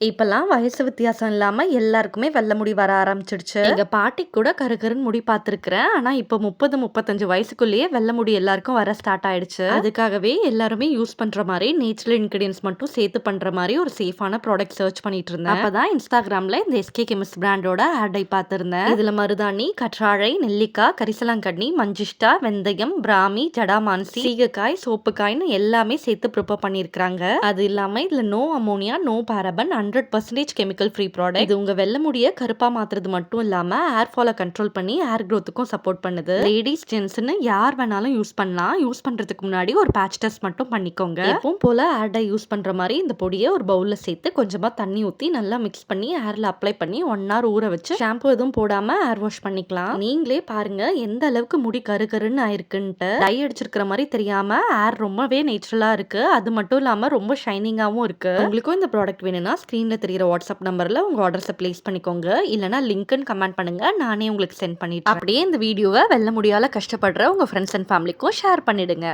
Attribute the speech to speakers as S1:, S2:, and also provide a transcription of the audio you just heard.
S1: இப்பல்லாம் வயசு வித்தியாசம் இல்லாம எல்லாருக்குமே வெள்ள முடி வர ஆரம்பிச்சிடுச்சு. எங்க பாட்டிக்கு கூட கருகருன்னு முடி பார்த்துருக்கிறேன். ஆனா இப்போ 30, 35 வயசுக்குள்ளேயே வெள்ள முடி எல்லாருக்கும் வர ஸ்டார்ட் ஆயிடுச்சு. அதுக்காகவே எல்லாருமே யூஸ் பண்ற மாரி நேச்சுரல் இன்கிரிடியன்ட்ஸ் மட்டும் சேர்த்து பண்ற மாரி ஒரு சேஃபான ப்ராடக்ட் சர்ச் பண்ணிட்டு இருந்தேன். அப்பதான் இன்ஸ்டாகிராம்ல இந்த எஸ்கே கெமிஸ்ட் பிராண்டோட ஆடை பார்த்திருந்தேன். இதுல மருதாணி, கற்றாழை, நெல்லிக்காய், கரிசலாங்கண்ணி, மஞ்சிஷ்டா, வெந்தயம், பிராமி, ஜடாமான்சி, சீகக்காய், சோப்புக்காய்னு எல்லாமே சேர்த்து ப்ரிப்பேர் பண்ணியிருக்காங்க. அது இல்லாம இதுல no ammonia, no paraben, 100% chemical free product. இது உங்க வெள்ள முடிய கருப்பா மாத்துறது மட்டும் இல்லாம ஹேர் ஃபாலை கண்ட்ரோல் பண்ணி ஹேர் க்ரோத்துக்கும் சப்போர்ட் பண்ணுது. லேடிஸ் ஜென்ட்ஸ்னு யார் வேணாலும் யூஸ் பண்ணலாம். யூஸ் பண்றதுக்கு முன்னாடி ஒரு பேட்ச் டெஸ்ட் மட்டும் பண்ணிக்கோங்க. எப்பவும் போல ஹேர் டை யூஸ் பண்ற மாதிரி இந்த பொடியை ஒரு பவுல்ல சேர்த்து கொஞ்சமா தண்ணி ஊத்தி நல்லா மிக்ஸ் பண்ணி ஹேர்ல அப்ளை பண்ணி 1 hour ஊற வச்சு ஷாம்பு எதுவும் போடாம ஹேர் வாஷ் பண்ணிக்கலாம். நீங்களே பாருங்க எந்த அளவுக்கு முடி கருன்னு ஆயிருக்குன்ட்டு. டை அடிச்சிருக்கிற மாதிரி தெரியாம ஹேர் ரொம்பவே நேச்சுரலா இருக்கு. அது மட்டும் இல்லாம ரொம்ப ஷைனிங்காவும் இருக்கு. உங்களுக்கும் இந்த ப்ராடக்ட் வேணும்னா ஸ்க்ரீன்ல தெரியுற வாட்ஸ்அப் நம்பர்ல உங்க ஆர்டர்ஸை பிளேஸ் பண்ணிக்கோங்க. இல்லனா லிங்க்னு கமெண்ட் பண்ணுங்க, நானே உங்களுக்கு சென்ட் பண்ணிடுறேன். அப்படியே இந்த வீடியோவை வெள்ள முடியால கஷ்டப்படுற உங்க ஃப்ரெண்ட்ஸ் அண்ட் ஃபேமிலிக்கும் ஷேர் பண்ணிடுங்க.